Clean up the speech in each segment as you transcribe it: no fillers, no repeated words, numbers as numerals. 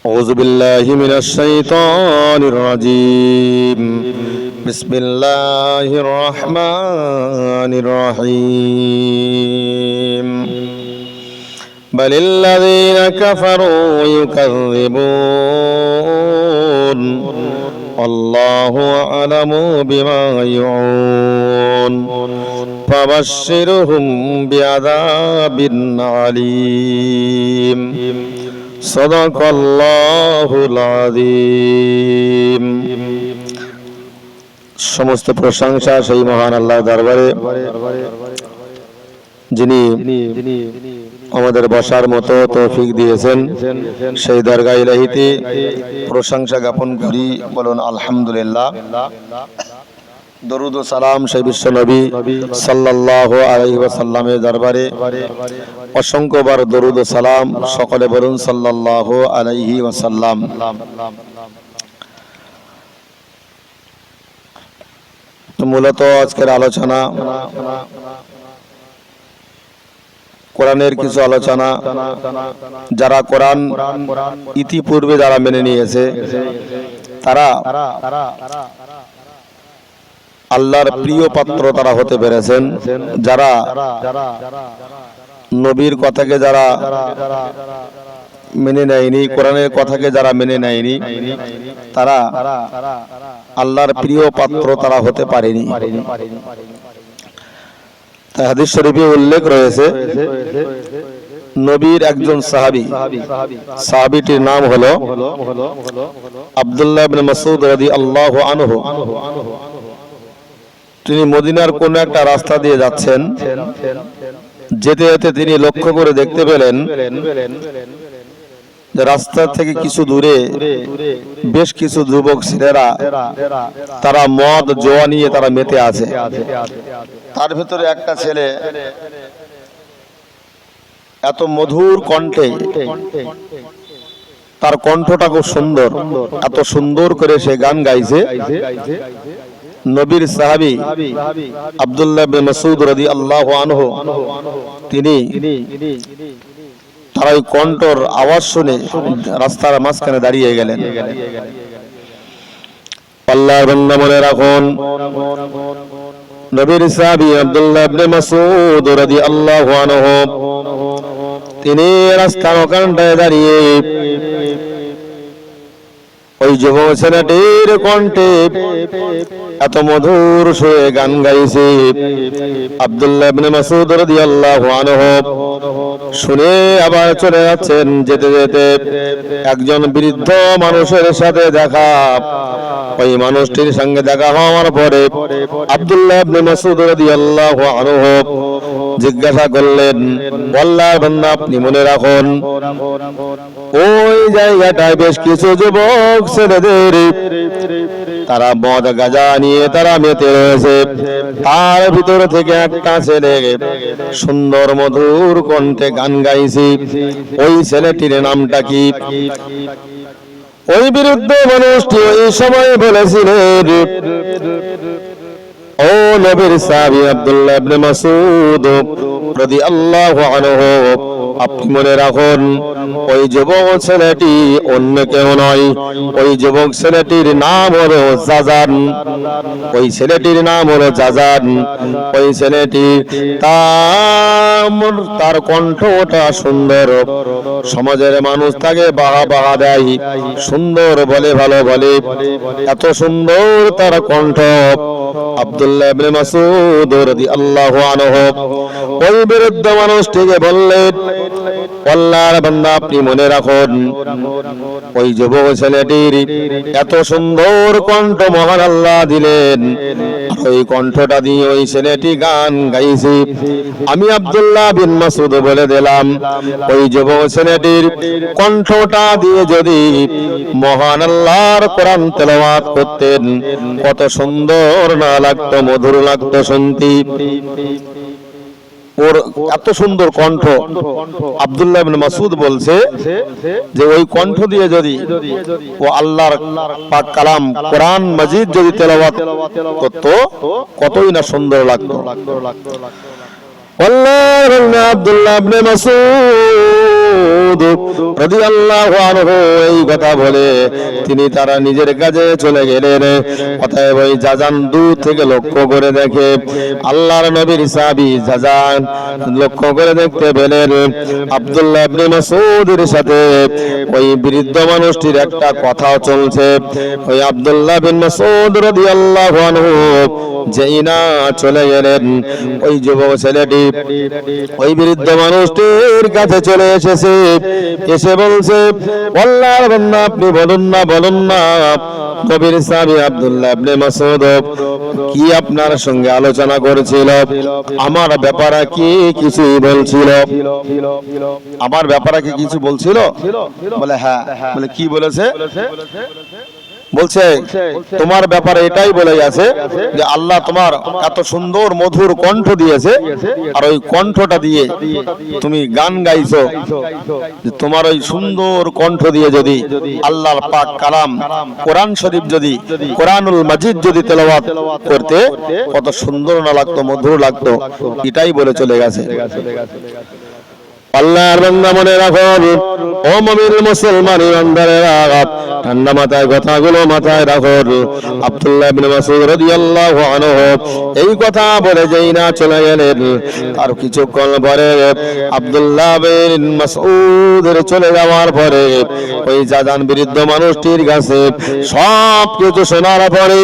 أعوذ بالله من الشيطان الرجيم. بسم الله الرحمن الرحيم. بل الذين كفروا يكذبون والله أعلم بما يوعون فبشرهم بعذاب عليم. সাদাকাল্লাহুল আযীম। সমস্ত প্রশংসা সেই মহান আল্লাহর দরবারে, যিনি আমাদের বসার মতো তৌফিক দিয়েছেন। সেই দরগা ইলাহিতে প্রশংসা জ্ঞাপন করি, বলুন আলহামদুলিল্লাহ। দরুদ ও সালাম সেই বিশ্ব নবী সাল্লাল্লাহু আলাইহি ওয়াসাল্লামের দরবারে অসংখ্যবার দরুদ ও সালাম। সকলে বলুন সাল্লাল্লাহু আলাইহি ওয়াসাল্লাম। তো মূলত আজকের আলোচনা কোরআনের কিছু আলোচনা। যারা কোরআন ইতিপূর্বে যারা মেনে নিয়েছে তারা আল্লাহর প্রিয় পাত্র তারা হতে পেরেছেন। যারা নবীর কথাকে যারা মেনে নেয়নি, কোরআনের কথাকে যারা মেনে নেয়নি, তারা আল্লাহর প্রিয় পাত্র তারা হতে পারেনি। তাই হাদিস শরীফে উল্লেখ রয়েছে, নবীর একজন সাহাবী, সাহাবীটির নাম হলো আব্দুল্লাহ ইবনে মাসউদ রাদিয়াল্লাহু আনহু। তিনি মদিনার কোন একটা রাস্তা দিয়ে যাচ্ছেন। যেতে যেতে তিনি লক্ষ্য করে দেখতে পেলেন যে রাস্তা থেকে কিছু দূরে বেশ কিছু যুবক ছেলেরা তারা মদ জোয়া নিয়ে তারা মেতে আছে। তার ভিতরে একটা ছেলে এত মধুর কণ্ঠে, তার কণ্ঠটা খুব সুন্দর, এত সুন্দর করে সে গান গাইছে। নবীর সাহাবী আব্দুল্লাহ ইবনে মাসউদ রাদিয়াল্লাহু আনহু তিনি তার ওই কণ্ঠর আওয়াজ শুনে রাস্তার মাঝখানে দাঁড়িয়ে গেলেন। আল্লাহর বান্দা মনে রাখুন, নবীর সাহাবী আব্দুল্লাহ ইবনে মাসউদ রাদিয়াল্লাহু আনহু তিনি রাস্তার ওখানটায় দাঁড়িয়ে ওই যুবক ছেলেটির কণ্ঠে এত মধুর সুরে গান গাইছে। আব্দুল্লাহ ইবনে মাসউদ রাদিয়াল্লাহু আনহু শুনে আবার চলে যাচ্ছেন। যেতে যেতে একজন বৃদ্ধ মানুষের সাথে দেখা। ওই মানুষটির সঙ্গে দেখা হওয়ার পরে আব্দুল্লাহ ইবনে মাসউদ রাদিয়াল্লাহু আনহু জিজ্ঞাসা করলেন, আল্লাহর বান্দা আপনি মনে রাখুন, ওই জায়গাটায় বেশ কিছু যুবক ছেলেদের তারা মদ গাঁজা নিয়ে তারা মেতে রয়েছে। তার ভিতর থেকে একটা ছেলে সুন্দর মধুর কণ্ঠে গান গাইছে। ওই ছেলেটির নামটা কি? ওই বৃদ্ধ মানুষটি ওই সময় বলেছিলেন, ও নবীর সাহাবী আব্দুল্লাহ ইবনে মাসউদ রাদিয়াল্লাহু আনহু, আপনি মনে রাখুন ওই যুবক ছেলেটি অন্য কেউ নয়। ওই যুবক ছেলেটির নাম হলো জাজান। ওই ছেলেটির নাম হলো জাজান। ওই ছেলেটি তার কণ্ঠটা সুন্দর, সমাজের মানুষ তাকে বাহবা দেয়, সুন্দর বলে, ভালো বলে, এত সুন্দর তার কণ্ঠ। আব্দুল্লাহ ইবনে মাসউদ রাদিয়াল্লাহু আনহু ওই বৃদ্ধ মানুষটিকে বললেন, আল্লাহর বান্দা আপনি মনে রাখুন ওই যুবক ছেলেটির এত সুন্দর কণ্ঠ মহান আল্লাহ দিলেন। ওই কণ্ঠটা দিয়ে ওই ছেলেটি গান গাইছে। আমি আব্দুল্লাহ বিন মাসউদ বলে দিলাম, ওই যুবক ছেলেটির কণ্ঠটা দিয়ে যদি মহান আল্লাহর কোরআন তেলাওয়াত করতেন, কত সুন্দর না লাগতো, মধুর লাগতো শুনতে। ওর এত সুন্দর কণ্ঠ। আব্দুল্লাহ ইবনে মাসউদ বলছে যে ওই কণ্ঠ দিয়ে যদি ও আল্লাহর পাক কালাম কোরআন মাজিদ যদি তেলাওয়াত করত, কতই না সুন্দর লাগতো। আল্লাহ আব্দুল্লাহ ইবনে মাসউদ মাসউদ রাদিয়াল্লাহু আনহু এই কথা বলে তিনি তারা নিজের কাজে চলে গেলেন। অতএব ওই জাজান দূর থেকে লক্ষ্য করে দেখে আল্লাহর নবীর সাহাবী জাজান লক্ষ্য করে দেখতে পেলেন আব্দুল্লাহ ইবনে মাসউদের সাথে ওই বৃদ্ধ মানুষটির একটা কথা চলছে। ওই আব্দুল্লাহ বিন মাসউদ রাদিয়াল্লাহু আনহু যেই না চলে গেলেন, ওই যুবক ছেলেটি ওই বৃদ্ধ মানুষটির কাছে চলে এসেছে, এসে বলছে, আল্লাহর বান্দা আপনি বলুন না নবীর সাহাবী আব্দুল্লাহ ইবনে মাসউদ কি আপনার সঙ্গে আলোচনা করেছিল, আমার ব্যাপারে কি কিছু বলছিল? আমার ব্যাপারে কি কিছু বলছিল? বলে হ্যাঁ। বলে কি বলেছে? বলছে তোমার ব্যাপারে এটাই বলে আছে যে আল্লাহ তোমার এত সুন্দর মধুর কণ্ঠ দিয়েছে, আর ওই কণ্ঠটা দিয়ে তুমি গান গাইছো, তোমার ওই সুন্দর কণ্ঠ দিয়ে যদি আল্লাহর পাক কালাম কোরআন শরীফ যদি কোরআনুল মাজিদ যদি তেলাওয়াত করতে কত সুন্দর না লাগতো, মধুর লাগতো, এটাই বলে চলে গেছে। আল্লাহর বান্দা মনে রাখো, ও মুমিন মুসলমান ইমানদারেরা, ঠান্ডা মাথায় কথাগুলো মাথায় রাখো। আব্দুল্লাহ ইবনে মাসউদ রাদিয়াল্লাহু আনহু এই কথা বলে যেই না চলে গেলেন, আর কিছুক্ষণ পরে আব্দুল্লাহ বিন মাসউদের চলে যাওয়ার পরে ওই জাজান বৃদ্ধ মানুষটির কাছে সব কিছু শোনার পরে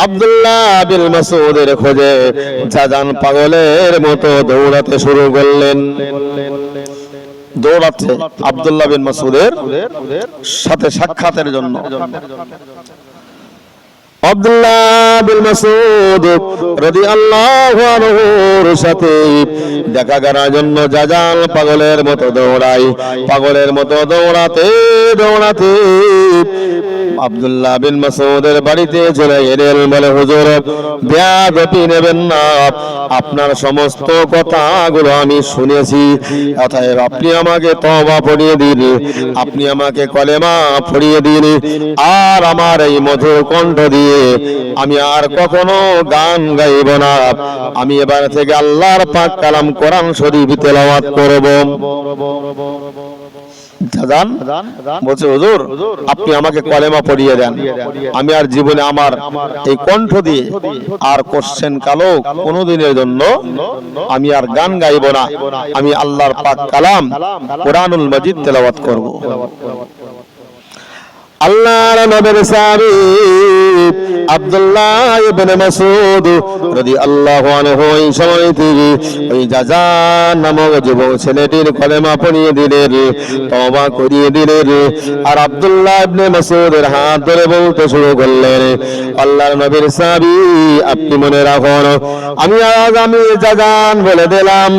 আব্দুল্লাহ বিন মাসউদের খোঁজে জাজান পাগলের মতো দৌড়াতে শুরু করলেন। দৌড়াচ্ছে আব্দুল্লাহ বিন মাসউদের সাথে সাক্ষাতের জন্য। আব্দুল্লাহ বিন মাসউদ রাদিয়াল্লাহু আনহুর সাথে দেখা করার জন্য জাজাল পাগলের মতো দৌড়ায়। পাগলের মতো দৌড়াতে দৌড়াতে আব্দুল্লাহ বিন মাসউদের বাড়িতে চলে গেলেন। বলে হুজুর বেয়াদবি নেবেন না, আপনার সমস্ত কথাগুলো আমি শুনেছি, অতএব আপনি আমাকে তওবা পড়িয়ে দিন, আপনি আমাকে কলেমা পড়িয়ে দিন, আর আমার এই মধুর কণ্ঠ দিয়ে আমি আর কখনো গান গাইব না, আমি এবার থেকে আল্লাহর পাক কালাম কোরআন শরীফ তেলাওয়াত করব। জাজান বলছে হুজুর আপনি আমাকে কলেমা পড়িয়ে দেন, আমি আর জীবনে আমার এই কণ্ঠ দিয়ে আর কোশ্চেন কালো কোনোদিনের জন্য আমি আর গান গাইব না, আমি আল্লাহর পাক কালাম কোরআনুল মাজিদ তেলাওয়াত করব। আল্লাহর নবীর সাহাবী আব্দুল্লাহ ইবনে মাসউদ রাদিয়াল্লাহু আনহু এই সময় থেকে ওই জাজান নামক যুবক ছেলেটির কলেমা পড়িয়ে দিলেন, তওবা করিয়ে দিলেন। আর আব্দুল্লাহ ইবনে মাসউদের হাত ধরে বলতে শুরু করলেন, আল্লাহর নবীর সাহাবী আপনি মনে রাখুন, আমি জাজান বলে দিলাম,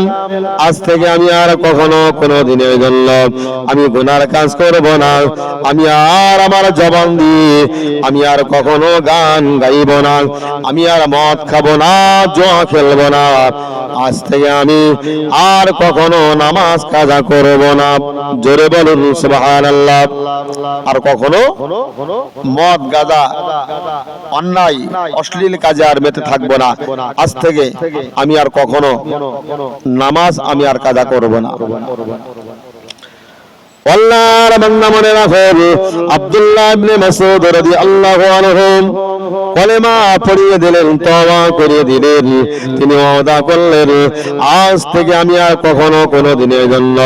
আজ থেকে আমি আর কখনো কোনো দিনের জন্য আমি গুনার কাজ করব না, আমি আর আমার জবান দিয়ে আমি আর কখনো গান গাইব না, আমি আর মদ খাবো না, জুয়া খেলবো না, আজ থেকে আমি আর কখনো নামাজ কাজা করব না। জোরে বলুন সুবহানাল্লাহ। আর কখনো মদ গাঁজা অন্যায় অশ্লীল কাজে আর মেতে থাকবো না, আজ থেকে আমি আর কখনো নামাজ আমি আর কাজা করব না। আল্লাহর বান্দা মনে রাখো, আব্দুল্লাহ ইবনে মাসউদ রাদিয়াল্লাহু আনহু কলেমা পড়িয়ে দিলেন, তওবা করিয়ে দিলেন। তিনি ওয়াদা করলেন, আজ থেকে আমি আর কখনো কোনো দিনের জন্য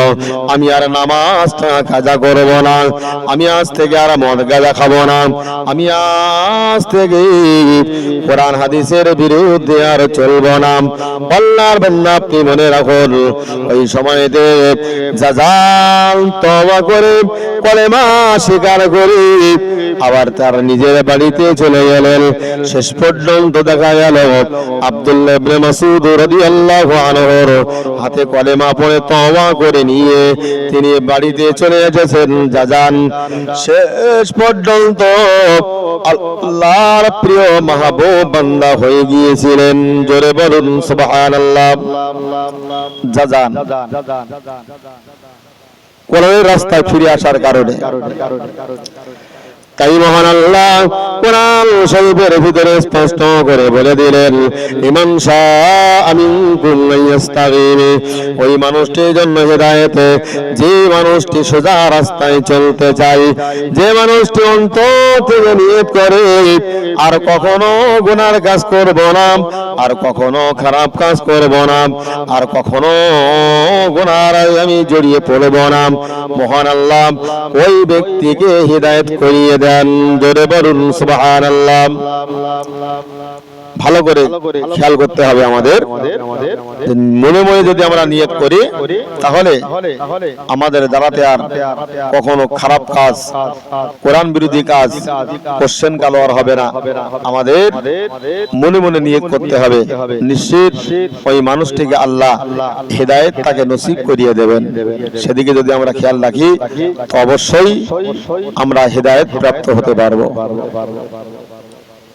আমি আর নামাজ কাজা করব না, আমি আজ থেকে আর মদ গাঁজা খাবো না, আমি আজ থেকে কোরআন হাদিসের বিরুদ্ধে আর চলব না। আল্লাহর বান্দা আপনি মনে রাখুন, ওই সময়তে জাজাল তওবা করে কলেমা স্বীকার করে আবার তার নিজের বাড়িতে চলে গেলেন। শেষ পর্যন্ত দেখা গেল আব্দুল্লাহ ইবনে মাসউদ রাদিয়াল্লাহু আনহুর হাতে কলেমা পড়ে তওবা করে নিয়ে তিনি বাড়িতে চলে এসেছেন জাজান। শেষ পর্যন্ত আল্লাহর প্রিয় মাহবুব বান্দা হয়ে গিয়েছিলেন। জোরে বলুন সুবহানাল্লাহ। জাজান কোরআনের রাস্তায় ফিরে আসার কারণে তাই মহান আল্লাহ কোরআন শরীফের ভিতরে স্পষ্ট করে বলে দিলেন, ইমান শাআ মিনকুম আইয়াস্তাকিম, ওই মানুষটির জন্য হেদায়েত যে মানুষটি সোজা রাস্তায় চলতে চায়, যে মানুষটি অন্তর থেকে নিয়ত করে আর কখনো গুনার কাজ করব না, আর কখনো খারাপ কাজ করব না, আর কখনো গুনার আমি জড়িয়ে পড়ব না, মহান আল্লাহ ওই ব্যক্তিকে হিদায়াত করিয়ে দেন। জোরে বলুন সুবহানাল্লাহ। ভালো করে খেয়াল করতে হবে আমাদের, মনে মনে যদি আমরা নিয়ত করি তাহলে আমাদের দ্বারাতে আর কখনো খারাপ কাজ, কোরআন বিরোধী কাজ, কোশ্চেন কালো আর হবে না। আমাদের মনে মনে নিয়ত করতে হবে, নিশ্চিত ওই মানুষটিকে আল্লাহ হেদায়েত তাকে নসিব করিয়ে দেবেন। সেদিকে যদি আমরা খেয়াল রাখি তো অবশ্যই আমরা হেদায়েত প্রাপ্ত হতে পারবো।